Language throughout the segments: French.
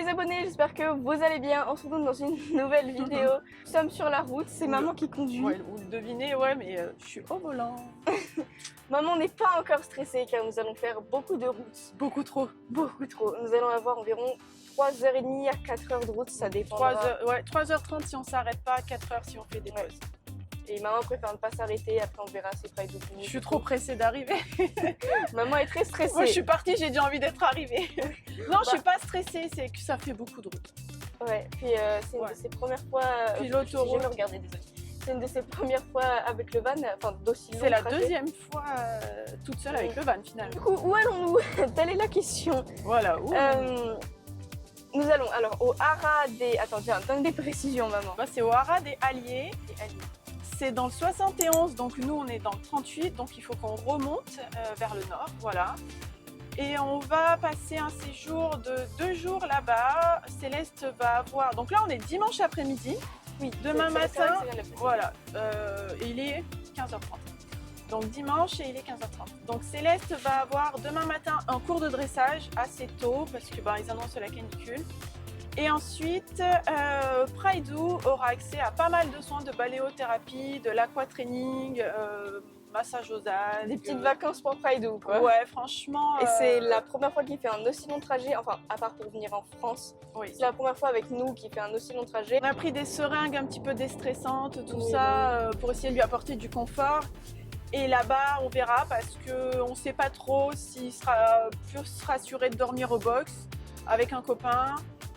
abonnés, j'espère que vous allez bien. On se retrouve dans une nouvelle vidéo. Nous sommes sur la route, c'est maman qui conduit. Ouais, vous le devinez, ouais, mais je suis au volant. Maman n'est pas encore stressée car nous allons faire beaucoup de routes. Beaucoup trop. Beaucoup trop. Nous allons avoir environ 3h30 à 4h de route, ça dépend. 3h30 si on s'arrête pas, 4h si on fait des pauses. Et maman préfère ne pas s'arrêter, après on verra c'est près de Je suis trop pressée d'arriver. Maman est très stressée. Moi je suis partie, j'ai déjà envie d'être arrivée. Non, je suis pas stressée, c'est que ça fait beaucoup de route. Ouais, puis c'est une de ses premières fois. Puis l'autoroute. Regardez, désolé. C'est une de ses premières fois avec le van, enfin d'aussi long. C'est la deuxième fois toute seule avec le van finalement. Du coup, où allons-nous? Telle est la question. Voilà, où nous allons alors au Haras des. Attends, tiens, donne des précisions, maman. Bah, c'est au Haras des Alliés. C'est dans le 71, donc nous on est dans le 38, donc il faut qu'on remonte vers le nord, voilà. Et on va passer un séjour de 2 jours là-bas. Céleste va avoir, donc là on est dimanche après-midi. Oui, demain matin, voilà, il est 15h30. Donc dimanche et il est 15h30. Donc Céleste va avoir demain matin un cours de dressage assez tôt parce que ils annoncent la canicule. Et ensuite, Praidou aura accès à pas mal de soins de baléothérapie, de l'aquatraining, massage aux algues. Des petites vacances pour Praidou, quoi. Ouais, franchement. Et c'est la première fois qu'il fait un aussi long trajet, enfin, à part pour venir en France. Oui. C'est la première fois avec nous qu'il fait un aussi long trajet. On a pris des seringues un petit peu déstressantes, tout ça, pour essayer de lui apporter du confort. Et là-bas, on verra parce qu'on ne sait pas trop s'il sera plus rassuré de dormir au box avec un copain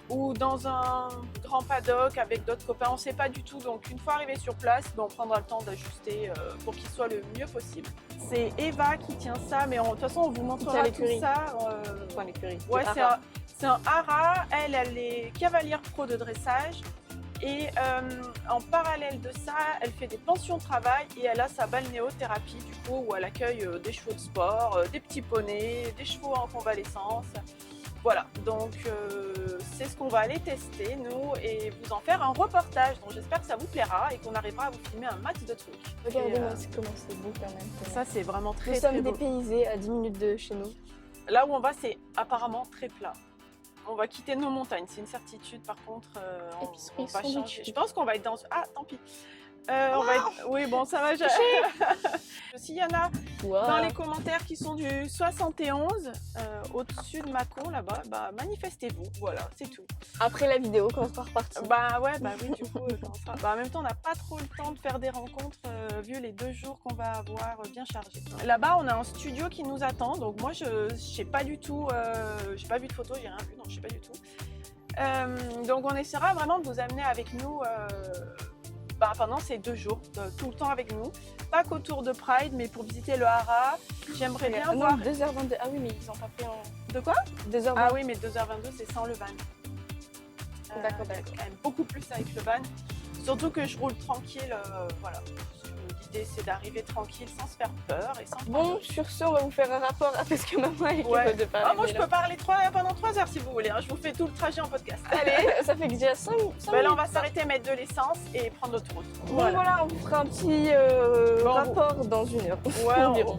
ou dans un grand paddock avec d'autres copains, on ne sait pas du tout. Donc une fois arrivé sur place, on prendra le temps d'ajuster pour qu'il soit le mieux possible. C'est Eva qui tient ça, mais de toute façon on vous montrera tout ça. Enfin l'écurie. Ouais, c'est un Haras, elle est cavalière pro de dressage. Et en parallèle de ça, elle fait des pensions de travail et elle a sa balnéothérapie du coup où elle accueille des chevaux de sport, des petits poneys, des chevaux en convalescence. Voilà, donc c'est ce qu'on va aller tester nous et vous en faire un reportage. Donc j'espère que ça vous plaira et qu'on arrivera à vous filmer un max de trucs. Regardez-moi comment c'est beau quand même. Ça c'est vraiment très Nous sommes très beau. dépaysés à 10 minutes de chez nous. Là où on va c'est apparemment très plat. On va quitter nos montagnes, c'est une certitude. Par contre, on va changer. Je pense qu'on va être dans... Ah, tant pis. On va être... Oui, bon, ça va. S'il y en a dans les commentaires qui sont du 71, au-dessus de Mâcon, là-bas, manifestez-vous. Voilà, c'est tout. Après la vidéo, quand on sera reparti. Oui, du coup, en même temps, on n'a pas trop le temps de faire des rencontres vu les 2 jours qu'on va avoir bien chargés. Là-bas, on a un studio qui nous attend. Donc moi, je sais pas du tout, j'ai pas vu de photos, j'ai rien vu, donc je sais pas du tout. Donc on essaiera vraiment de vous amener avec nous pendant ces 2 jours, tout le temps avec nous. Pas qu'autour de Pride, mais pour visiter le Haras. J'aimerais bien voir... 2h22, ah oui, mais ils ont pas fait en... De quoi? 2h22. Ah oui, mais 2h22, c'est sans le van. D'accord. Quand même beaucoup plus avec le van. Surtout que je roule tranquille, voilà. L'idée c'est d'arriver tranquille sans se faire peur et sans... Bon, sur ce, on va vous faire un rapport parce que maman est capable de parler. Ah, moi je peux parler pendant 3 heures si vous voulez, hein. Je vous fais tout le trajet en podcast. Allez, ça fait que déjà 5 minutes. Là on va s'arrêter, mettre de l'essence et prendre l'autoroute. Voilà, on vous fera un petit rapport dans 1 heure.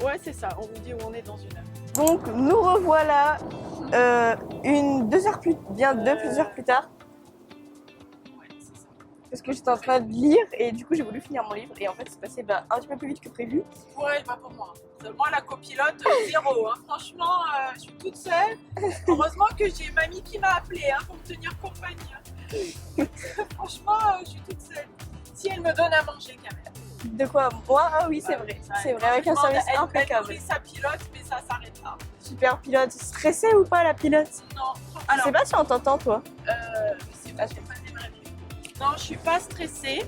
Ouais, c'est ça, on vous dit où on est dans 1 heure. Donc nous revoilà 2 heures plus tard. Parce que j'étais en train de lire et du coup j'ai voulu finir mon livre et en fait c'est passé un petit peu plus vite que prévu. Ouais, pas pour moi. Moi la copilote, 0. Hein. Franchement, je suis toute seule. Heureusement que j'ai mamie qui m'a appelée pour me tenir compagnie. Hein. Franchement, je suis toute seule. Si elle me donne à manger quand même. De quoi? Moi? Ah oui, c'est vrai. C'est vrai, avec un service impeccable. Elle nourrit sa pilote, mais ça s'arrête là. Super pilote. Stressée ou pas la pilote? Non. Je sais pas si on t'entend toi. Je sais pas, j'ai pas démarré. Non, je suis pas stressée.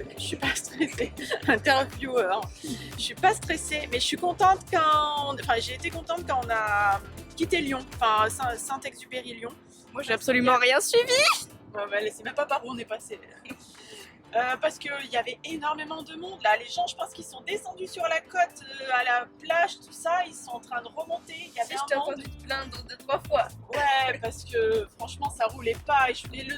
Intervieweur. Je suis pas stressée, mais je suis contente j'ai été contente quand on a quitté Lyon, Saint-Exupéry Lyon. Moi, j'ai absolument rien suivi. Elle sait même pas par où on est passé. Parce qu'il y avait énormément de monde. Là, les gens, je pense qu'ils sont descendus sur la côte, à la plage, tout ça. Ils sont en train de remonter. Il y avait je t'ai entendu te plaindre 2-3 fois. Ouais, parce que franchement, ça roulait pas. Et je voulais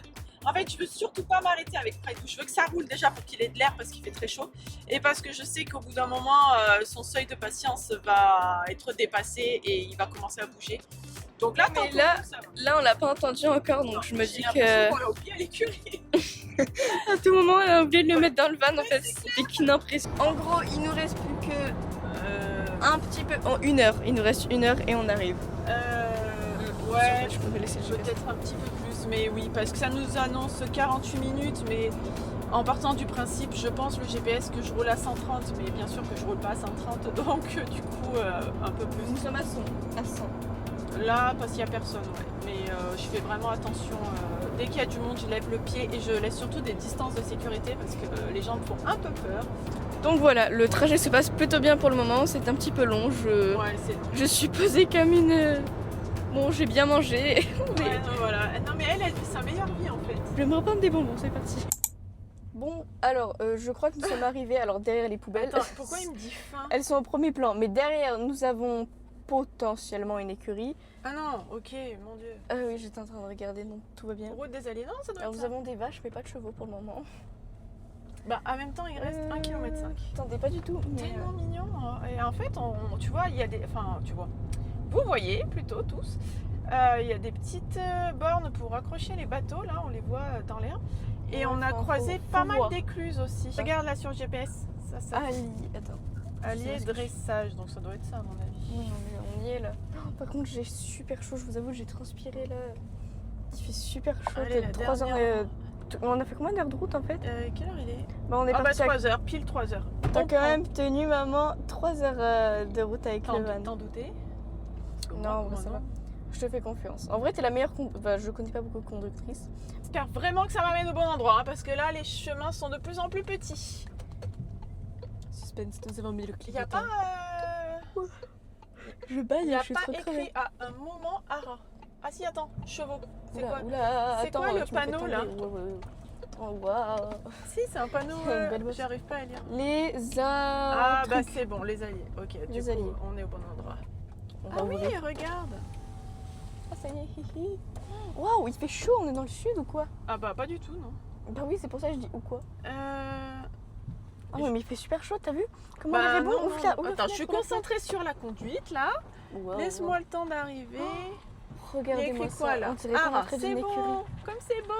En fait, je veux surtout pas m'arrêter avec Praidou. Je veux que ça roule déjà pour qu'il ait de l'air parce qu'il fait très chaud. Et parce que je sais qu'au bout d'un moment, son seuil de patience va être dépassé et il va commencer à bouger. Donc là, Mais tant là- que ça va. Là, on l'a pas entendu encore, donc je me J'ai dis l'impression que qu'on l'a oublié à l'écurie. à tout moment, on a oublié de le mettre dans le van. En fait, c'était qu'une impression. En gros, il nous reste plus que un petit peu, en 1 heure. Il nous reste 1 heure et on arrive. Ouais, Je peux laisser le GPS. peut-être un petit peu plus, mais oui, parce que ça nous annonce 48 minutes, mais en partant du principe, je pense, le GPS, que je roule à 130, mais bien sûr que je roule pas à 130, donc du coup, un peu plus. Nous sommes à 100. À 100. Là, parce qu'il n'y a personne, ouais. Mais je fais vraiment attention. Dès qu'il y a du monde, je lève le pied et je laisse surtout des distances de sécurité parce que les gens me font un peu peur. Donc voilà, le trajet se passe plutôt bien pour le moment. C'est un petit peu long. Ouais, c'est... Je suis posée comme une. Bon, j'ai bien mangé. Ouais, non, voilà. Non, mais elle vit sa meilleure vie en fait. Je vais me reprendre des bonbons, c'est parti. Bon, alors, je crois que nous sommes arrivés alors derrière les poubelles. Attends, pourquoi il me dit faim? Elles sont au premier plan, mais derrière, nous avons potentiellement une écurie. Ah non, ok, mon dieu. Ah oui, j'étais en train de regarder, donc tout va bien. Route des aliens, non, ça doit Alors, être nous ça. avons des vaches, mais pas de chevaux pour le moment. Bah, en même temps, il reste 1,5 km. Attendez, pas du tout. Mais, Tellement mignon. Et en fait, tu vois, il y a des... Enfin, tu vois. Vous voyez plutôt tous. Il y a des petites bornes pour accrocher les bateaux, là, on les voit dans l'air. Et Ouais, on a faut croisé pas mal voir. d'écluses aussi. Regarde là sur le GPS. Ça. Attends. Allier dressage, donc ça doit être ça à mon avis. Oui, non, mais on y est là. Oh, par contre, j'ai super chaud, je vous avoue, j'ai transpiré là. Il fait super chaud. Allez, la 3 heures. dernière. On a fait combien d'heures de route en fait? Quelle heure il est? Bah, on est Ah bah parti à 3 heures, pile 3 heures. T'as On quand prend. même tenu, maman, 3 heures de route avec le van. T'en doutais? Non, bah, ça va. Je te fais confiance. En vrai, t'es la meilleure Bah, je connais pas beaucoup de conductrices. J'espère vraiment que ça m'amène au bon endroit, hein, parce que là, les chemins sont de plus en plus petits. Suspense, nous avons mis le Il n'y a clignotant. pas, Je baille, y a je suis pas trop écrit crevée. à un moment arrêt. Ah si, attends, chevaux. C'est Oula, quoi? oula, C'est attends, quoi le tu me fais panneau, tomber. là Ouais. Oh, waouh. Si, c'est un panneau, Une belle bosse. j'arrive pas à lire. Les Ah bah trucs. c'est bon, les alliés. Ok, du Les coup, alliés. on est au bon endroit. On Ah va oui, ouvrir. regarde. Ah, ça y est, hihi. Waouh, il fait chaud, on est dans le sud ou quoi? Ah bah pas du tout, non. Bah oui, c'est pour ça que je dis ou quoi. Ah, Je- mais il fait super chaud, t'as vu? Comment Bah, il est bon? non, Ouvre non. la- ouvre la Attends, je suis fenêtre, ouvre la concentrée sur la conduite là. fenêtre. Waouh, Laisse-moi le temps d'arriver. waouh. Il y a Regardez-moi écrit quoi ça. là? On dirait qu'on Ah, rentrait c'est d'une bon. écurie. Comme c'est beau.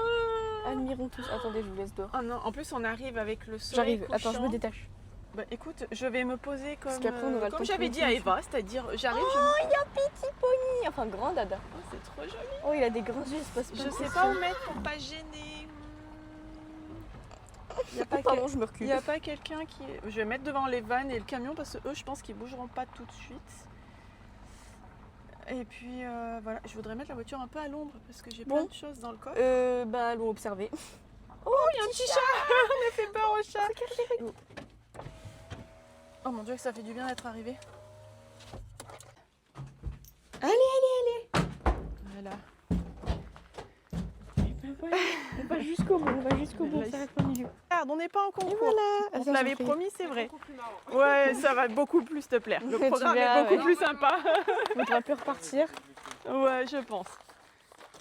Admirons tous. Attendez, je vous laisse dehors. Oh non, en plus on arrive avec le soleil J'arrive. couchant. Attends, je me détache. Bah écoute, je vais me poser comme, Parce qu'après, on aura le temps comme de j'avais trouver dit à une Eva, c'est-à-dire j'arrive, Oh, il y a Petit Pony. Enfin, grand dada. Oh, c'est trop joli. Oh, il a des grands yeux, il se passe Je plein de sais questions. pas où mettre pour pas gêner. Il y a pas, Pardon, je me il recule. y a pas quelqu'un qui... Je vais mettre devant les vannes et le camion parce que eux, je pense qu'ils bougeront pas tout de suite. Et puis voilà, je voudrais mettre la voiture un peu à l'ombre parce que j'ai plein Bon. de choses dans le coffre. Bah, allons observer. Oh, il y a un petit chat. On a fait peur au chat. Oh mon dieu, que ça fait du bien d'être arrivé. Allez. Voilà. On va jusqu'au bout, on Là, s'arrête pas au milieu. Regarde, on n'est pas en Et concours. voilà. On te Attends, l'avait j'en fais. promis, c'est vrai. Ouais, ça va beaucoup plus te plaire. Le Tu programme verras, est beaucoup ouais. plus sympa. Faudra plus repartir. Ouais, je pense.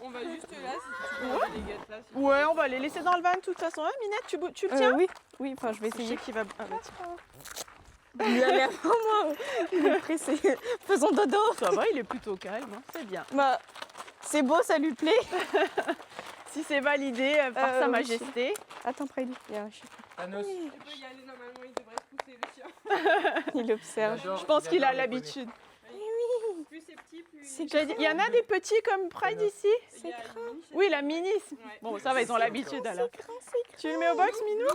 On va juste là si tu veux les gâtes là. Si Ouais, on va les laisser dans le van de toute façon. Ah, Minette, tu le tiens? Oui, enfin, je vais Je sais essayer. qu'il va. Ah, bah, tiens. Il a l'air vraiment pressé. Faisons dodo. Ça va, il est plutôt calme, hein, c'est bien. Bah, c'est beau, ça lui plaît. Si c'est validé par Sa oui. Majesté. Attends, Pride, il y a un chien. tu peux y aller normalement, il devrait se pousser le chien. Il observe. Je pense qu'il a l'habitude. Plus c'est petit, plus. C'est J'allais dire, il y en a des petits comme Pride ici? Il y a une mini Oui, la mini. Ouais. Bon, ça va, ils ont l'habitude alors. grand, c'est Tu le mets au box, Minou?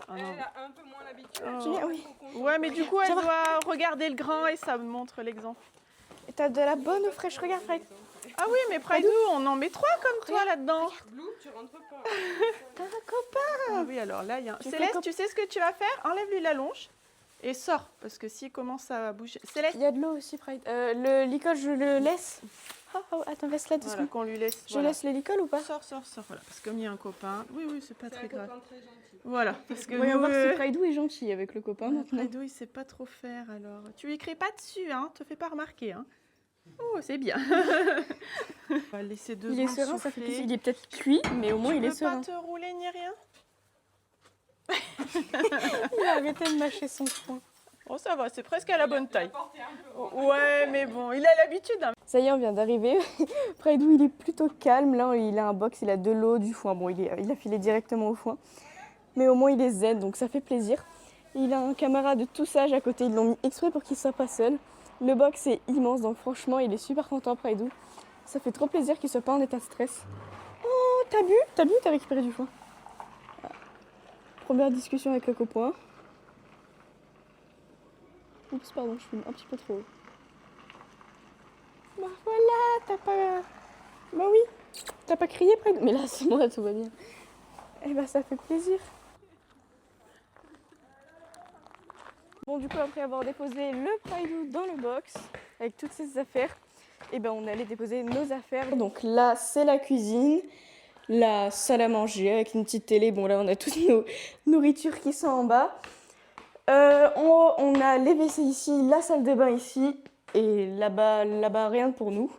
Ah non. Elle a un peu moins l'habitude. Oh. Oui. Ouais, mais du coup, elle Ça va. doit regarder le grand et ça montre l'exemple. Et t'as de la bonne eau fraîche, regarde, Pride. Ah oui, mais Pride, on en met 3 comme toi là-dedans. Blue, tu rentres pas. T'as un copain. Ah oui, alors là, il y a un... Tu fais Céleste, comme- tu sais ce que tu vas faire? Enlève-lui la longe et sors, parce que s'il commence à bouger... Céleste, Il y a de l'eau aussi, Pride. Le licol, je le laisse. Oh, attends, laisse-la voilà, doucement. qu'on lui laisse... Je voilà. laisse le licol ou pas? Sors, voilà, parce que comme il y a un copain... Oui, c'est pas C'est très un grave. copain très gentil. Voilà, parce que Voyons nous, voir si Pride est gentil avec le copain maintenant. Pride, il sait pas trop faire, alors... Tu lui écris pas dessus, hein, te fais pas remarquer, hein. Oh, c'est bien. On va le laisser devant Il est serein, ça fait souffler. plaisir. Il est peut-être cuit, mais au moins il est Tu veux serein. pas te rouler ni rien? Il a arrêté de mâcher son foin. Oh, ça va, c'est presque à la bonne taille. Porter un peu. Ouais, mais bon, il a l'habitude, hein. Ça y est, on vient d'arriver. Praidou, il est plutôt calme. Là, il a un box, il a de l'eau, du foin. Bon, il a filé directement au foin. Mais au moins, il est zen, donc ça fait plaisir. Il a un camarade de tout sage à côté. Ils l'ont mis exprès pour qu'il ne soit pas seul. Le box est immense, donc franchement, il est super content, Praidou. Ça fait trop plaisir qu'il ne soit pas en état de stress. Oh, t'as bu, t'as récupéré du foin. Première discussion avec le copain. Oups, pardon, je fume un petit peu trop haut. Bah voilà, t'as pas... Bah oui, t'as pas crié Praidou. Mais là, c'est bon, là, tout va bien. Eh bah, ça fait plaisir. Bon, du coup, après avoir déposé le Praidou dans le box, avec toutes ses affaires, eh ben, on allait déposer nos affaires. Donc là, c'est la cuisine, la salle à manger avec une petite télé. Bon, là, on a toutes nos nourritures qui sont en bas. En haut, on a les WC ici, la salle de bain ici, et là-bas, rien pour nous.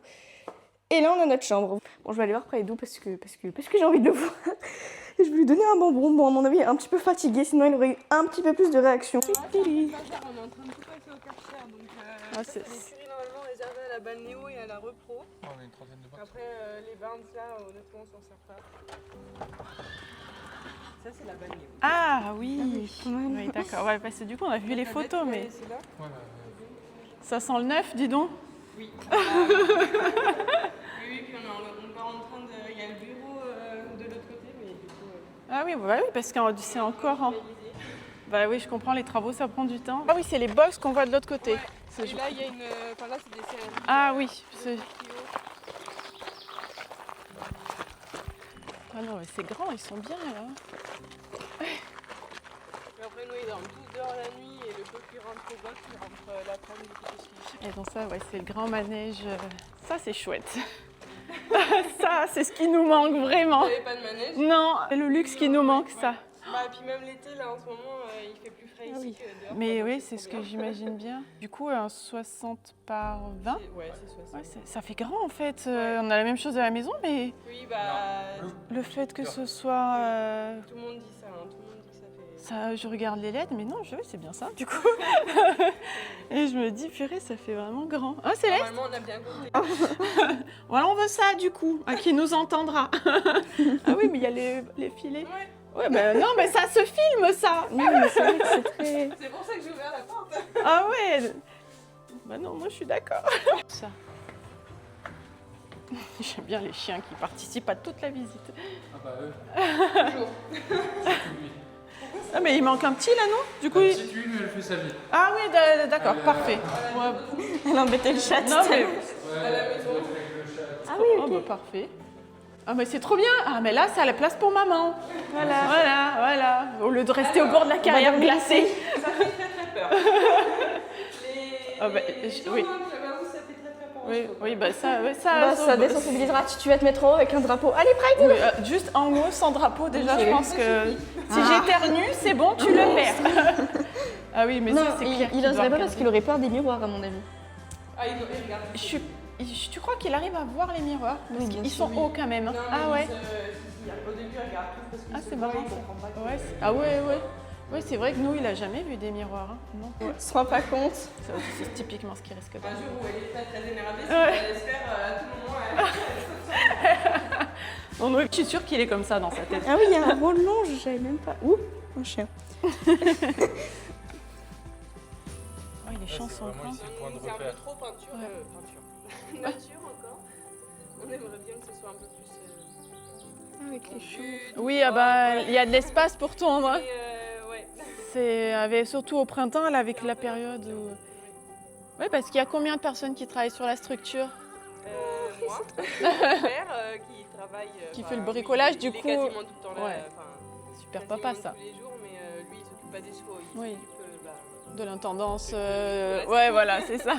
Et là, on a notre chambre. Bon, je vais aller voir Praidou parce que j'ai envie de le voir. Je vais lui donner un bonbon. Bon, à mon avis, il est un petit peu fatigué, sinon il aurait eu un petit peu plus de réaction. On est en train de tout passer au Karcher, donc Ah, les c'est- écuries normalement réservées à la balnéo et à la repro. On a une trentaine de box. Après les barns là, honnêtement on s'en sert pas. Ça c'est la balnéo. Ah oui, mal. oui d'accord. Ouais, parce que du coup, on a vu les photos, mais C'est là. Ouais, ça sent le neuf, dis donc. Oui. Oui, puis on part en train de. Il y a le bureau de l'autre côté, mais du coup. Ah oui, bah oui, parce que c'est encore en... Bah oui, je comprends, les travaux, ça prend du temps. Ah oui, c'est les box qu'on voit de l'autre côté. Ouais. C'est- Et là il y a une. Enfin là c'est des céréales. Ah oui, c'est... Ah non, mais c'est grand, ils sont bien là. Et après nous ils dorment tous dehors la nuit et le peu qui rentre au box il rentre l'après-midi aussi. Et donc ça, ouais, c'est le grand manège. Ça, c'est chouette. Ça, c'est ce qui nous manque vraiment. Vous n'avez pas de manège. Non, c'est le luxe qui nous manque, ça. Bah, et puis même l'été, là, en ce moment, il fait plus frais ici oui. que dehors. Mais quoi, donc oui, c'est ce trop que bien. j'imagine bien. Du coup, un 60 par 20, Ouais, c'est 60. ouais, ça fait grand en fait. On a la même chose à la maison, mais Oui, bah, le fait que ce soit... tout le monde dit ça, hein, tout le monde dit que ça fait... ça, je regarde les LED, mais non, c'est bien ça, du coup. Et je me dis, purée, ça fait vraiment grand. Ah, Céleste, Normalement, on a bien compté. voilà, on veut ça, du coup, à qui nous entendra. Ah oui, mais il y a les filets. Ouais, Ouais, ben non, mais ça se filme, ça. Oui, mais c'est vrai que c'est très... c'est pour ça que j'ai ouvert la porte. Ah ouais. Bah non, moi je suis d'accord. Ça. J'aime bien les chiens qui participent à toute la visite. Ah bah eux. Toujours. Ah mais il manque un petit là, non? Du coup, La petite huile, mais elle fait sa vie. ah oui, d'accord, parfait. Ouais. Elle embêtait le chat. Non mais... À la maison. Ah oui, Oh ok. bah parfait. Ah mais c'est trop bien. Ah mais là, c'est à la place pour maman. Voilà. Au lieu de rester au bord de la carrière dormir glacée. Ça fait très très peur. Ah bah, Les oui. gendarmes, j'avoue, ça fait très très peur. Oui, bah ça... Bah, ça désensibilisera. Tu vas te mettre en haut avec un drapeau. Allez, Praidou. Oui, juste en haut, sans drapeau, déjà, Oui. je pense que si j'éternue, c'est bon, tu le perds. Ah oui, mais Non, ça, c'est clair. il oserait pas parce qu'il aurait peur des miroirs, à mon avis. Ah, il regarde. Tu crois qu'il arrive à voir les miroirs? Parce Oui, bien qu'ils sûr, sont oui. hauts quand même. Non, Ah mais ouais. au début, il regarde tout parce qu'il Ah, se c'est voit, marrant, il ça. comprend pas. Ouais, ah ouais. Oui, c'est vrai que nous, il a jamais vu des miroirs. Hein. Non. Il se rend pas compte. Ça, c'est typiquement ce qui risque Un d'arriver. jour où elle est très très énervée, si Ouais. elle espère à tout moment, Non, non, je suis sûre qu'il est comme ça dans sa tête. Ah oui, il y a un rôle long, je savais même pas. Ouh, un chien. Oh, les champs sont Vraiment grands. ici le point de c'est un peu repère. trop peinture. Nature encore. On aimerait bien que ce soit un peu plus. Avec les choux. Oui, ah bah, il y a de l'espace pour tondre. Hein. Ouais. C'est surtout au printemps, là, avec la période où... Oui, parce qu'il y a combien de personnes qui travaillent sur la structure? Moi, mon père qui travaille. Qui fait le bricolage, il du est coup. quasiment tout le temps là. Ouais. Super papa, ça. Tous les jours, mais lui, il s'occupe pas des chevaux. Il Oui. s'occupe De l'intendance. Ouais, Ouais, voilà, c'est ça.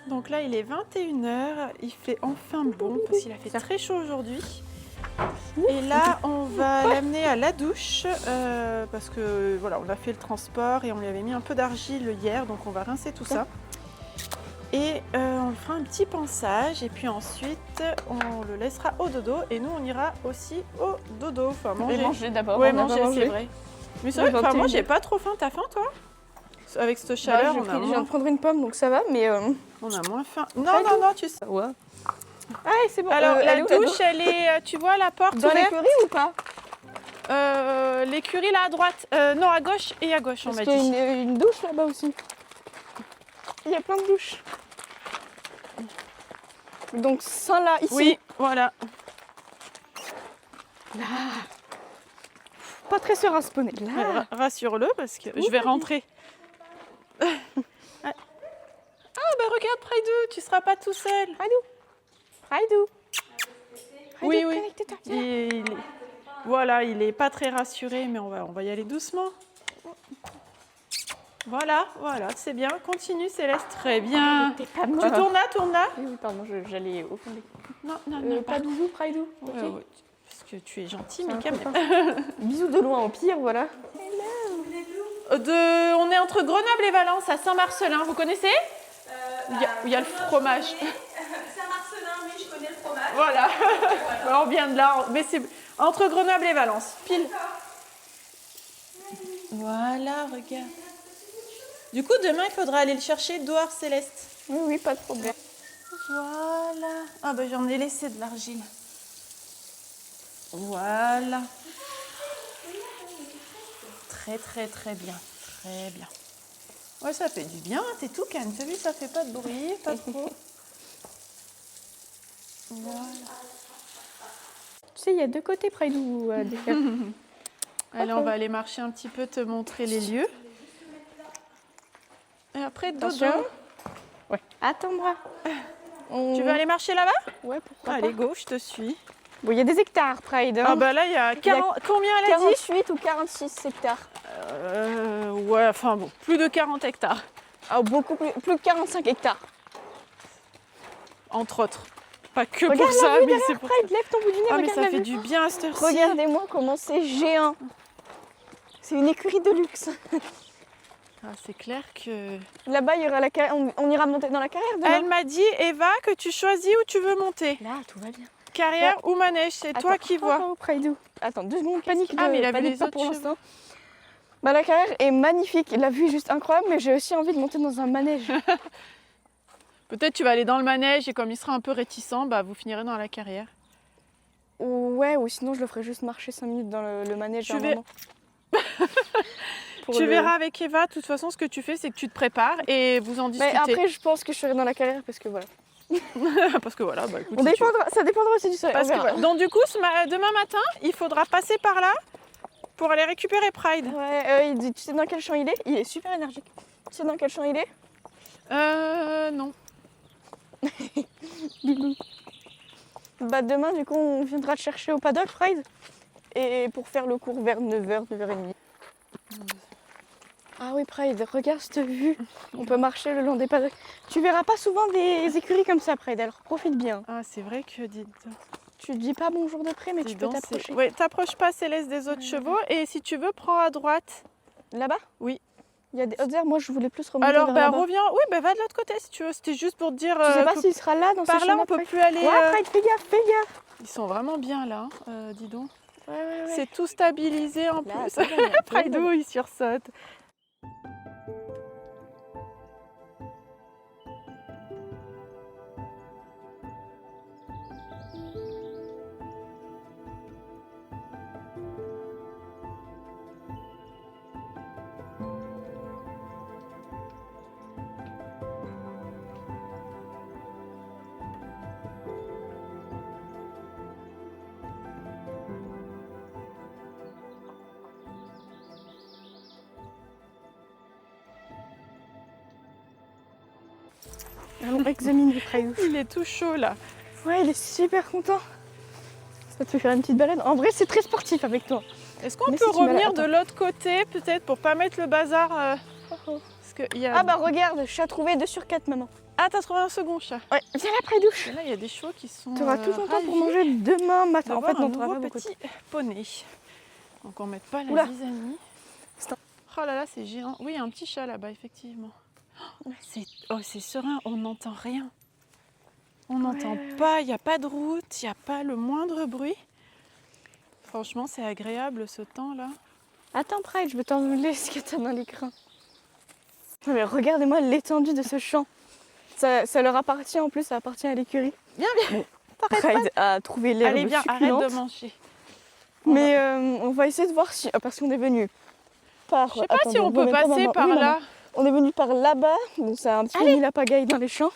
Donc là, il est 21h, il fait enfin bon parce qu'il a fait très chaud aujourd'hui. Et là, on va l'amener à la douche parce que voilà, on a fait le transport et on lui avait mis un peu d'argile hier, donc on va rincer tout ça. Et on fera un petit pansage et puis ensuite on le laissera au dodo et nous on ira aussi au dodo. Enfin Manger d'abord. Ouais, on a pas manger, mangé. c'est vrai. Mais c'est vrai, Ouais, enfin, moi 21. j'ai pas trop faim, t'as faim toi? Avec cette Bah, chaleur, je on a viens moins, de prendre une pomme donc ça va, mais. on a moins faim. Non, non, non, tu sais. Ouais. Ah, c'est bon. Alors elle la est où, douche, elle est, tu vois la porte Dans ouverte? l'écurie ou pas? L'écurie là à droite, non à gauche et à gauche on Parce m'a qu'il y dit. a une douche là-bas aussi. Il y a plein de douches. Donc ça là, ici. Oui, voilà. Pas très serein ce poney. Là. Rassure-le parce que je vais rentrer. Ah bah regarde Praidou, tu seras pas tout seul. Raidou. Oui, oui. Connecte-toi. Voilà, il est pas très rassuré, mais on va y aller doucement. Voilà, voilà, c'est bien. Continue Céleste, très bien. T'es pas Tu mort. tournes là. Oui, pardon, j'allais au fond des... Non, non, non, pas bisous, Praidou. Ok. ouais, parce que tu es gentil, C'est mais un quand copain. même. Bisous de loin au pire, voilà. On est entre Grenoble et Valence, à Saint-Marcelin. Vous connaissez? Il y a le fromage. Saint-Marcelin, oui, je connais le fromage. Voilà. On vient de là, mais c'est entre Grenoble et Valence, pile. Voilà, regarde. Du coup, demain, il faudra aller le chercher dehors, Céleste. Oui, oui, pas de problème. Voilà. Ah bah j'en ai laissé de l'argile. Voilà. Très, très, très bien. Très bien. Ouais, ça fait du bien, t'es tout calme. T'as vu, ça fait pas de bruit, pas trop. Voilà. Tu sais, il y a deux côtés Praidou. Allez, on va aller marcher un petit peu, te montrer les lieux. Et après, dodo. Attention. Ouais. Attends, moi. Tu veux aller marcher là-bas? Ouais, pourquoi Allez, pas. go, je te suis. Bon, il y a des hectares, Pride. Hein. Ah bah là, il y a 40... Combien elle a dit? 48 ou 46 hectares. Ouais, enfin bon, plus de 40 hectares, Ah, beaucoup plus de 45 hectares. entre autres. Pas que Regarde pour la ça, vue mais derrière, c'est pour Pride, lève ton bout du nez, Ah, mais regarde ça la fait vue. du bien à cette heure-ci. Regardez-moi comment c'est géant. C'est une écurie de luxe. Ah, c'est clair que... Là-bas, il y aura la carrière. On ira monter dans la carrière demain. Elle m'a dit, Eva, que tu choisis où tu veux monter. Là, tout va bien. Carrière ou manège, c'est toi qui vois. Oh, Praidou. Attends, 2 secondes, panique. Ah, mais il a vu panique les pas autres pour chevaux. l'instant. Bah, la carrière est magnifique. La vue est juste incroyable, mais j'ai aussi envie de monter dans un manège. Peut-être tu vas aller dans le manège et comme il sera un peu réticent, bah vous finirez dans la carrière. Ouais, ou sinon je le ferai juste marcher 5 minutes dans le manège. Tu à un vais- moment. Pour Tu le- verras avec Eva, de toute façon, ce que tu fais, c'est que tu te prépares et vous en Mais discutez. après, je pense que je serai dans la carrière parce que voilà. Parce que voilà, bah écoute, On si tu- dépendra, ça dépendra aussi du soleil. Parce on que verra. voilà. Donc du coup, demain matin, il faudra passer par là pour aller récupérer Pride. Ouais, il dit, tu sais dans quel champ il est? Il est super énergique. Tu sais dans quel champ il est? Non. Bah demain, du coup, on viendra te chercher au paddock, Pride. Et pour faire le cours vers 9h, 9h30. Ah oui, Pride, regarde cette vue. On peut marcher le long des paddocks. Tu verras pas souvent des écuries comme ça, Pride, alors profite bien. Ah, c'est vrai que dites Tu dis pas bonjour de près, mais tu peux donc, t'approcher. ouais, t'approches pas Céleste des autres chevaux et si tu veux, prends à droite. Là-bas? Oui. Il y a des hautes herbes, moi je voulais plus remonter Alors, vers bah là-bas. reviens. Oui, bah va de l'autre côté si tu veux. C'était juste pour te dire. Tu sais pas que s'il sera là dans ce par là, champ on peut Pride. plus aller. Ouais, Pride, fais gaffe, fais gaffe. Ils sont vraiment bien là, dis donc. Ouais, ouais, ouais. C'est tout stabilisé en Là, plus. ça va, il y a tout le Praidou, monde. il sursaute. Allons examiner Pride. Il est tout chaud là. Ouais, il est super content. Ça te fait faire une petite balade. En vrai, c'est très sportif avec toi. Est-ce qu'on Mais peut si tu m'as revenir la- de l'autre côté peut-être pour pas mettre le bazar parce que il y a... Ah bah regarde, chat trouvé 2 sur 4, maman. Ah, t'as trouvé un second chat. Ouais, viens là, Praidouche. Et là, il y a des chevaux qui sont. Tu auras tout ton temps pour ravis manger demain matin. En fait, d'avoir non, un t'auras nouveau pas beaucoup. petit poney. Donc on met pas la Oula. zizanie. C'est un- Oh là là, c'est géant. Oui, il y a un petit chat là-bas, effectivement. C'est serein, on n'entend rien. On n'entend pas, il n'y a pas de route, il n'y a pas le moindre bruit. Franchement, c'est agréable ce temps-là. Attends, Pride, je vais t'enlever ce que t'as dans l'écran. Non, mais regardez-moi l'étendue de ce champ. Ça leur appartient en plus, ça appartient à l'écurie. Viens, viens. Pride a trouvé l'herbe Allez, viens, succulente. arrête de manger. Mais on va essayer de voir si... parce qu'on est venu par... Je sais pas Attendez, si on peut remet pas passer maman. par Oui, maman. là. On est venu par là-bas, donc ça a un petit peu mis la pagaille dans les champs.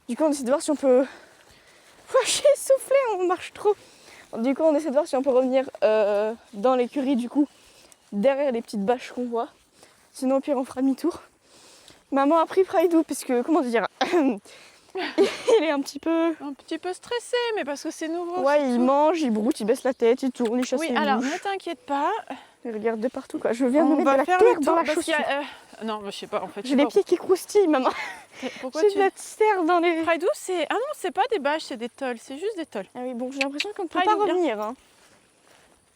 Du coup, on essaie de voir si on peut... J'ai soufflé, on marche trop. Du coup, on essaie de voir si on peut revenir dans l'écurie, du coup, derrière les petites bâches qu'on voit. Sinon, au pire, on fera demi-tour. Maman a pris Praidou, parce que, comment dire, il est un petit peu... Un petit peu stressé, mais parce que c'est nouveau. Ouais, c'est il tout. mange, il broute, il baisse la tête, il tourne, il chasse Oui, les alors mouches. ne t'inquiète pas. Il regarde de partout, quoi. Je viens de On me mettre va de la faire terre le dans tour la parce qu'il y chaussure. a, non, mais je sais pas, en fait. je J'ai sais les pas pieds qui croustillent, maman. pourquoi J'ai tu... de la terre dans les... Praidou, c'est... Ah non, c'est pas des bâches, c'est des tolls. C'est juste des tolls. Ah oui, bon, j'ai l'impression qu'on ne peut Praidou, pas viens. revenir. Hein.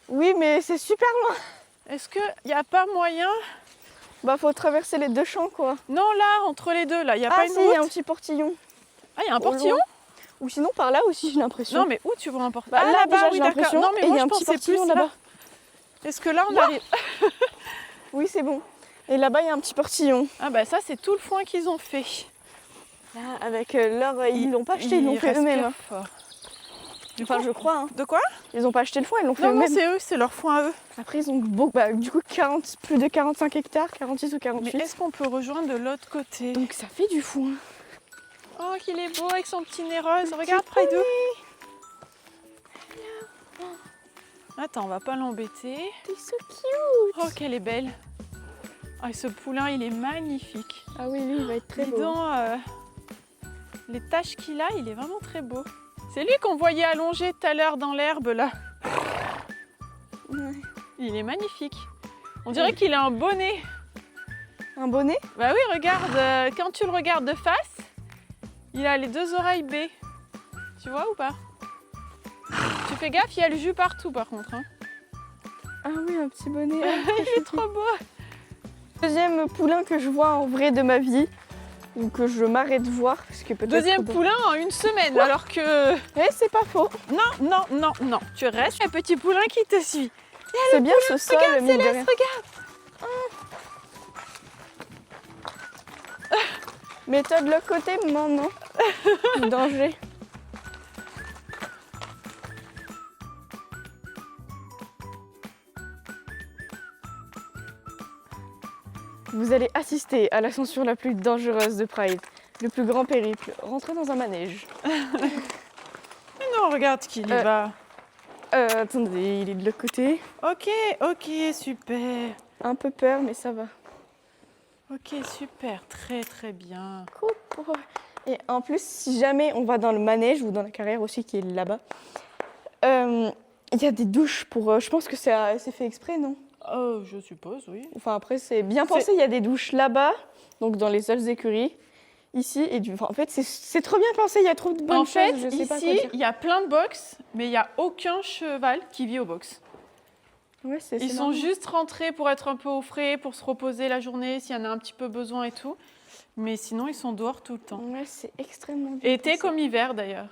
Oui, mais c'est super loin. Est-ce qu'il n'y a pas moyen... Bah, faut traverser les deux champs, quoi. Non, là, entre les deux, là, il n'y a Ah pas une si, il y a un route. petit portillon. Ah, il y a un Au portillon? loin. Ou sinon par là aussi, j'ai l'impression. Non, mais où tu vois un portillon? Bah, là, déjà, j'ai d'accord. l'impression. Non, mais et il moi, y a je un petit pensais plus portillon là. là-bas. Est-ce que là, on arrive... Oui, c'est bon. Et là-bas, il y a un petit portillon. Ah bah ça, c'est tout le foin qu'ils ont fait. Là, avec leur... Ils l'ont pas acheté, ils l'ont fait respirent eux-mêmes. hein. fort. Enfin, je crois. Hein. De quoi? Ils n'ont pas acheté le foin, ils l'ont fait Non, non, eux-mêmes. c'est eux, c'est leur foin à eux. Après, ils ont beaucoup... Bah, du coup, plus de 45 hectares, 46 ou 48. Mais est-ce qu'on peut rejoindre de l'autre côté? Donc ça fait du foin. Oh, qu'il est beau avec son petit nez rose. Regarde, Praidou. Attends, on va pas l'embêter. T'es so cute. Oh, qu'elle est belle. Ah, ce poulain, il est magnifique. Ah oui, lui, il va être très Dis beau. donc, les taches qu'il a, il est vraiment très beau. C'est lui qu'on voyait allongé tout à l'heure dans l'herbe, là. Ouais. Il est magnifique. On dirait qu'il a un bonnet. Un bonnet? Bah oui, regarde, quand tu le regardes de face, il a les deux oreilles B. Tu vois ou pas? Tu fais gaffe, il y a le jus partout par contre. Hein. Ah oui, un petit bonnet. Il est trop beau. Deuxième poulain que je vois en vrai de ma vie. Ou que je m'arrête de voir. Parce que peut-être Deuxième que- poulain en une semaine, alors que... Eh, c'est pas faux. Non, non, non, non. Tu restes un petit poulain qui te suit. C'est bien ce sol, Regarde, mine de Céleste, rien. regarde. Mais toi de l'autre côté, maman, non. Du danger. Vous allez assister à l'ascension la plus dangereuse de Pride. Le plus grand périple. Rentrez dans un manège. Mais non, regarde qu'il y Euh. va. Attendez, il est de l'autre côté. Ok, ok, super. Un peu peur, mais ça va. Ok, super, très très bien. Coucou. Et en plus, si jamais on va dans le manège ou dans la carrière aussi qui est là-bas, il y a des douches pour... je pense que c'est fait exprès, non? Oh, je suppose, oui. Enfin après, c'est bien pensé, il y a des douches là-bas, donc dans les autres écuries, ici, et enfin, en fait, c'est trop bien pensé, il y a trop de bonnes En fait, choses, je sais pas quoi ici, dire. il y a plein de box, mais il n'y a aucun cheval qui vit au box. Ouais, c'est Ils sont juste rentrés pour être un peu au frais, pour se reposer la journée, s'il y en a un petit peu besoin et tout. Mais sinon, ils sont dehors tout le temps. Ouais, c'est extrêmement bien Été pensé. comme hiver, d'ailleurs.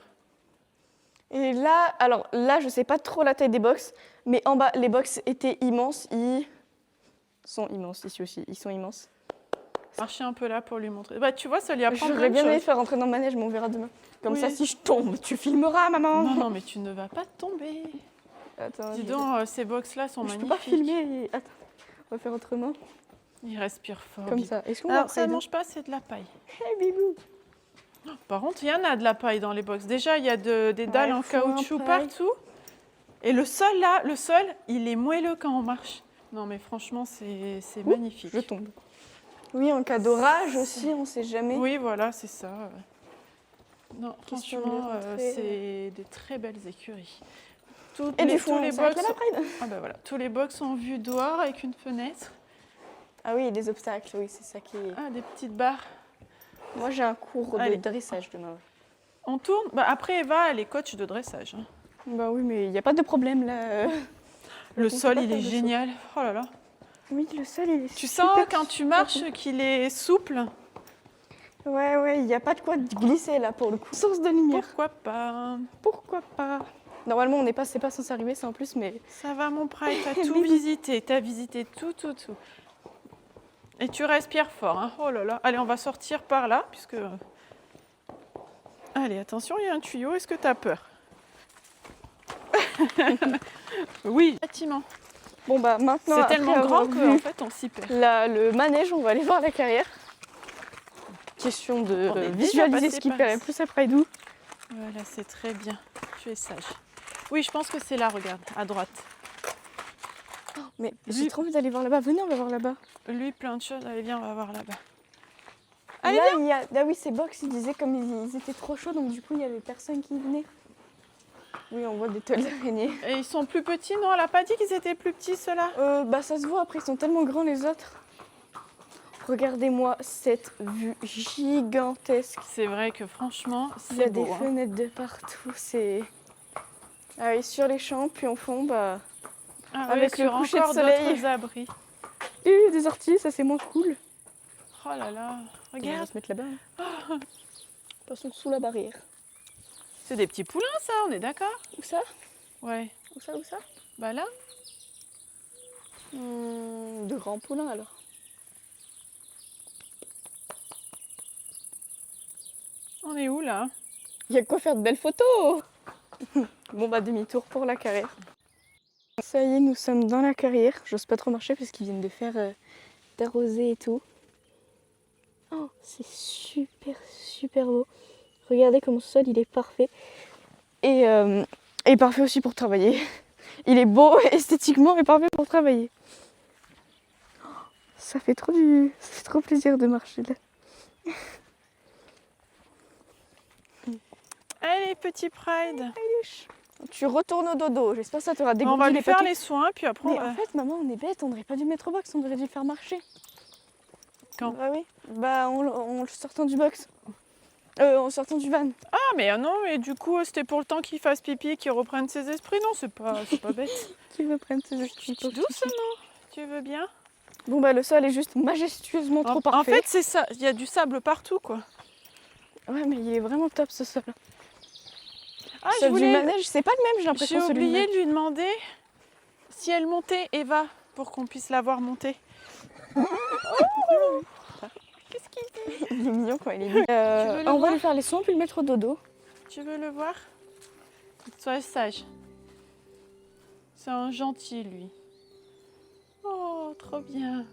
Et là, alors là, je sais pas trop la taille des box, mais en bas, les box étaient immenses, ils sont immenses, ici aussi, ils sont immenses. Marcher un peu là pour lui montrer. Bah, tu vois, ça lui apprend J'aurais plein de bien aimé choses. faire rentrer dans le manège, mais on verra demain. Comme Oui. ça, si je tombe, tu filmeras, maman. Non, non, mais tu ne vas pas tomber. Attends, Dis donc, ces box-là sont je peux magnifiques. pas filmer. Attends, on va faire autrement. Il respire fort. Comme Bibi. ça. Est-ce qu'on va Alors, ça après ne mange pas, c'est de la paille. Hey, bibou. Par contre, il y en a de la paille dans les box. Déjà, il y a des dalles en foin, caoutchouc paille. partout. Et le sol, là, le sol, il est moelleux quand on marche. Non, mais franchement, c'est magnifique. Je tombe. Oui, en cas d'orage aussi, on sait jamais. Oui, voilà, c'est ça. Non, Question de franchement, rentrer. c'est des très belles écuries. Toutes Et les, du foin, tous les on s'arrête box, là, la Pride. ah bah voilà, tous les box sont vus dehors avec une fenêtre. Ah oui, des obstacles, oui, c'est ça qui est... Ah, des petites barres Moi, j'ai un cours Allez. de dressage demain. On tourne. Bah, après, Eva, elle est coach de dressage. Hein. Bah oui, mais il n'y a pas de problème là. Le On sol, peut pas il faire est de saut. génial. Oh là là. Oui, le sol, il est Tu super sens quand tu marches qu'il est souple? Ouais, il n'y a pas de quoi glisser là pour le coup. Source de lumière. Pourquoi pas? Pourquoi pas? Normalement, on n'est pas, c'est pas censé arriver, ça en plus, mais Ça va, mon Pride, t'as tout visité. T'as visité tout. Et tu respires fort. Hein. Oh là là. Allez, on va sortir par là, puisque... Allez, attention, il y a un tuyau. Est-ce que t'as peur? Oui, bâtiment. bon bah maintenant. C'est après tellement avoir grand vu qu'en fait, on s'y perd. le manège, on va aller voir la carrière. Question de On est déjà visualiser passé ce qui par plairait ici. plus après d'où. Voilà, c'est très bien. Tu es sage. Oui, je pense que c'est là, regarde, à droite. Mais j'ai trop envie d'aller voir là-bas. Venez, on va voir là-bas. Lui, plein de choses. Allez, viens, on va voir là-bas. Allez, Là, il y a. Ah oui, ces box, ils disaient comme ils étaient trop chauds, donc du coup, il y avait personne qui venait. Oui, on voit des toiles d'araignée. Et ils sont plus petits, non? Elle a pas dit qu'ils étaient plus petits, ceux-là? Bah ça se voit, après ils sont tellement grands les autres. Regardez-moi cette vue gigantesque. C'est vrai que franchement, Il y a c'est des beau. Hein. fenêtres de partout, c'est... Ah oui, sur les champs, puis en fond, bah... Ah avec ouais, le sur coucher de encore soleil. d'autres abris. Des orties, ça c'est moins cool. Oh là là, On va regarde. se mettre là-bas. hein. Passons sous la barrière. C'est des petits poulains, ça, on est d'accord? Où ça? Ouais. Où ça? Bah là, De grands poulains alors. on est où, là? Il y a de quoi faire de belles photos. Bon bah demi-tour pour la carrière. Ça y est, nous sommes dans la carrière. J'ose pas trop marcher parce qu'ils viennent de faire d'arroser et tout. Oh, c'est super beau. Regardez comme ce sol il est parfait. Et parfait aussi pour travailler. Il est beau esthétiquement et parfait pour travailler. Oh, ça fait trop plaisir de marcher là. Allez, petit Pride. Tu retournes au dodo. J'espère que ça t'aura dégourdi On va lui les faire papiers. les soins, puis après on Mais va... en fait, maman, on est bête, on n'aurait pas dû mettre au box, on aurait dû le faire marcher. Quand? Bah oui, bah en le sortant du box. En sortant du van. Ah, mais non, mais du coup, c'était pour le temps qu'il fasse pipi et qu'il reprenne ses esprits. Non, c'est pas bête. Qui veut prendre ses esprits Doucement, tu veux bien? Bon bah le sol est juste majestueusement trop En parfait. fait, c'est ça. Il y a du sable partout, quoi. Ouais, mais il est vraiment top ce sol. Ah, je Celle du voulais... c'est pas le même, j'ai J'ai l'impression. celui du oublié manège. de lui demander si elle montait, Eva, pour qu'on puisse la voir monter. Qu'est-ce qu'il dit? Il est mignon quand il est mis. le On va voir lui faire les soins puis le mettre au dodo. Tu veux le voir? Sois sage. C'est un gentil, lui. Oh, trop bien.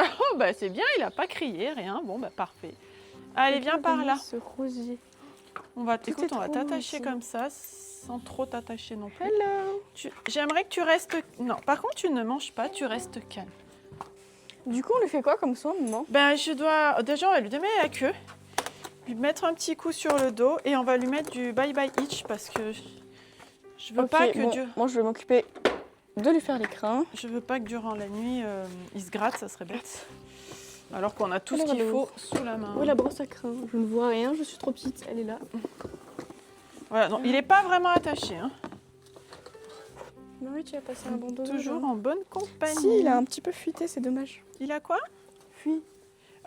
Oh, bah c'est bien, il a pas crié, rien. Bon, bah parfait. Allez, viens par là. Ce rosier. On va, Tout écoute, est on va trop beau t'attacher ici. comme ça, sans trop t'attacher non plus. Hello. J'aimerais que tu restes... Non, par contre, tu ne manges pas, tu restes calme. Du coup, on lui fait quoi comme soin, maman? Ben, je dois... Déjà, on va lui donner la queue, lui mettre un petit coup sur le dos et on va lui mettre du bye-bye itch parce que je veux Ok, pas que bon, Dieu... moi je vais m'occuper de lui faire les crins. Je veux pas que durant la nuit, il se gratte, ça serait bête. Alors qu'on a tout ce Alors, qu'il elle est faut sous la main. Où est la brosse à crins? Je ne vois rien, je suis trop petite, elle est là. Voilà, donc il n'est pas vraiment attaché. Hein. Mais oui, tu as passé un bon dodo. Toujours en bonne compagnie. Si, il a un petit peu fuité, c'est dommage. Il a quoi? Fui.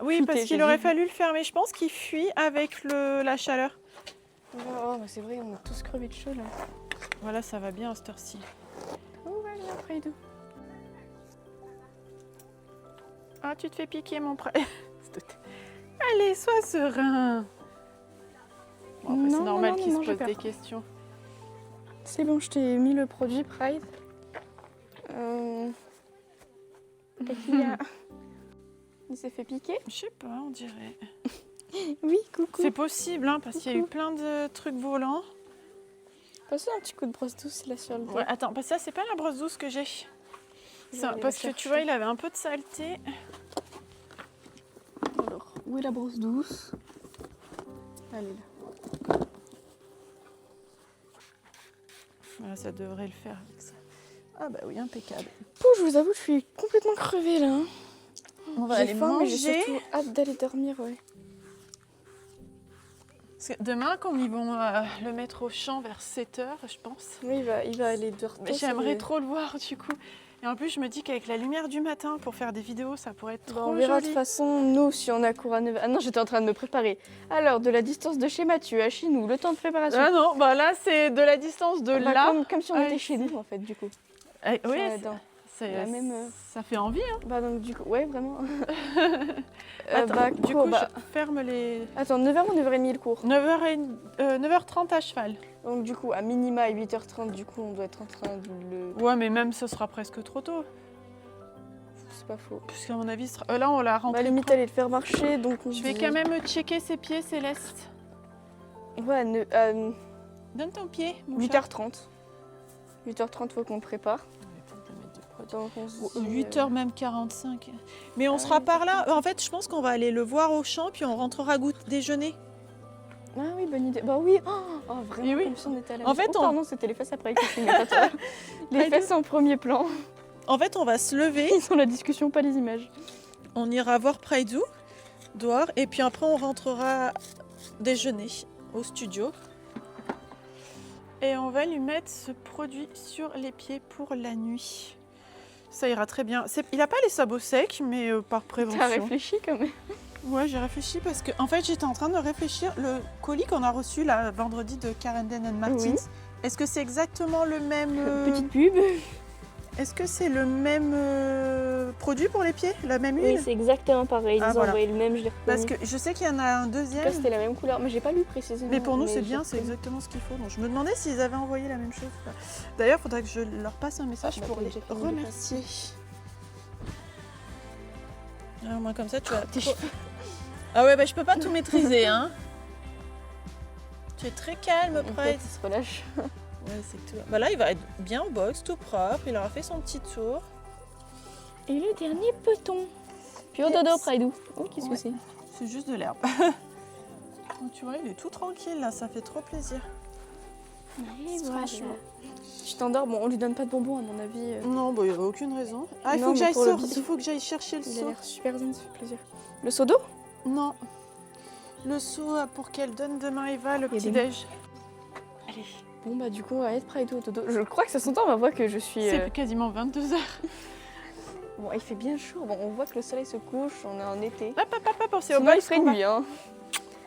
Oui, Fuité, parce j'ai qu'il aurait dit. fallu le faire, mais je pense qu'il fuit avec la chaleur. Oh, bah c'est vrai, on a tous crevé de chaud là. Voilà, ça va bien à cette heure-ci. Oh, allez, après deux. Ah, tu te fais piquer, mon prêtre. Allez, sois serein. Bon, après, c'est Non, normal non, qu'il non, se j'ai pose peur. des questions. C'est bon, je t'ai mis le produit Pride. Qu'est-ce qu'il y a? Il s'est fait piquer? Je sais pas, on dirait. Oui, coucou. C'est possible, hein, parce qu'il y a eu Coucou. plein de trucs volants. Passez un petit coup de brosse douce là sur le dos. Ouais, attends, parce que ça, c'est pas la brosse douce que j'ai. Je vais aller Parce la que tu chercher. vois, il avait un peu de saleté. Alors, où est la brosse douce? Elle est là. Voilà, ça devrait le faire avec ça. Ah bah oui, impeccable. Oh, je vous avoue, je suis complètement crevée là. hein. On va J'ai aller faim, mais j'ai manger. surtout hâte d'aller dormir, ouais. Parce que demain, comme ils vont le mettre au champ vers 7h, je pense. Oui, il va aller de Mais j'aimerais trop le voir du coup. Et en plus, je me dis qu'avec la lumière du matin, pour faire des vidéos, ça pourrait être trop On verra de joli. toute façon, nous, si on a cours à 9h. Ah non, j'étais en train de me préparer. Alors, de la distance de chez Mathieu à chez nous, le temps de préparation. Ah non, bah là, c'est de la distance de Bah, là. comme si on à était ici. chez nous, en fait, du coup. Oui, C'est la même, ça fait envie. Hein. Bah, donc, du coup, ouais, vraiment. Attends, du coup, bah, je ferme les... Attends, 9h ou 9h30 le cours 9h30 à cheval. Donc, du coup, à minima, à 8h30, du coup, on doit être en train de le. Ouais, mais même ce sera presque trop tôt. C'est pas faux. Puisqu'à mon avis, là, on l'a Bah, rentré. limite, aller le faire marcher, donc on Je vais dit- quand même checker ses pieds, Céleste. Ouais, Donne ton pied, mon chat. 8h30. 8h30, faut qu'on le prépare. Donc, on se dit, 8h même 45. Mais on Ah sera oui, par là. En fait, je pense qu'on va aller le voir au champ, puis on rentrera déjeuner. Ah oui, bonne idée. Bah oui, oh, vraiment, Et oui. comme si on était à la En maison. fait, Oh, on- pardon, c'était les fesses après qui filmaient, pas toi. Les fesses en premier plan. En fait, on va se lever, Ils sont la discussion, pas les images. on ira voir Praidou, dehors, et puis après, on rentrera déjeuner au studio. Et on va lui mettre ce produit sur les pieds pour la nuit. Ça ira très bien. Il n'a pas les sabots secs, mais par prévention. T'as réfléchi quand même. Ouais, j'ai réfléchi parce que, en fait, j'étais en train de réfléchir. Le colis qu'on a reçu là, vendredi de Carenden and Martins, Oui. est-ce que c'est exactement le même. Petite pub. Est-ce que c'est le même produit pour les pieds, la même Oui, huile? c'est exactement pareil. Ils Ah, ont voilà. envoyé le même, je l'ai Parce reconnu. que je sais qu'il y en a un En tout cas, deuxième. c'était la même couleur, mais j'ai pas lu précisément. Mais pour nous, c'est j'ai bien, c'est reconnu. exactement ce qu'il faut. Donc, je me demandais s'ils avaient envoyé la même chose. ou pas. D'ailleurs, il faudrait que je leur passe un message Bah, pour t'as les déjà fini de remercier. Alors, moi, comme ça, tu vas. Tes trop- Ah ouais, bah je peux pas tout maîtriser, hein. Tu es très calme, En Pride. fait, il se relâche. Ouais, c'est tout. Bah là, il va être bien au box, tout propre. Il aura fait son petit tour. Et le dernier peton. Puis au dodo, Praidou. Oh, qu'est-ce que Ouais. c'est? C'est juste de l'herbe. Donc, tu vois, il est tout tranquille là, ça fait trop plaisir. Et C'est voilà. franchement. Je t'endors. Bon, on lui donne pas de bonbons, à mon avis. Non, bah il n'y a aucune raison. Ah, il Non, faut que mais j'aille pour le sortir. bisou. Il faut que j'aille chercher le Il a seau. l'air super zen, ça fait plaisir. Le seau d'eau? Non. Le seau pour qu'elle donne demain Eva le Il y a petit des déj. Allez. Bon, bah, du coup, on va être Praidou au dodo. Je crois que ça s'entend, ma voix, que je suis. C'est quasiment 22h. Bon, il fait bien chaud. Bon, on voit que le soleil se couche, on est en été. Hop, c'est au Sinon, il box ferait qu'on va- nuit, hein.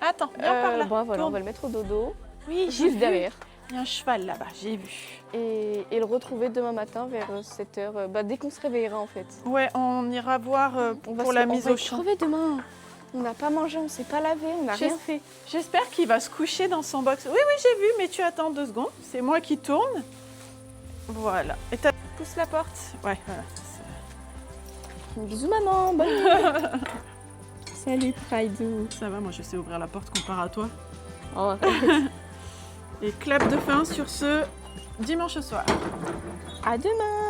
Attends, viens par là. Bon, voilà, on Tourne. va le mettre au dodo. Oui, j'ai Juste vu. derrière. Il y a un cheval là-bas, j'ai vu. Et le retrouver demain matin vers 7h. Bah, dès qu'on se réveillera, en fait. Ouais, on ira voir On va pour se- la on mise va au être champ. crever demain. On n'a pas mangé, on s'est pas lavé, on n'a rien fait. J'espère qu'il va se coucher dans son box. Oui, j'ai vu, mais tu attends 2 secondes. C'est moi qui tourne. Voilà. Et pousse la porte. Ouais, voilà. Bisous maman, bonne nuit. Salut Praidou. Ça va, moi je sais ouvrir la porte comparé à toi. Oh, Et clap de fin sur ce dimanche soir. à demain.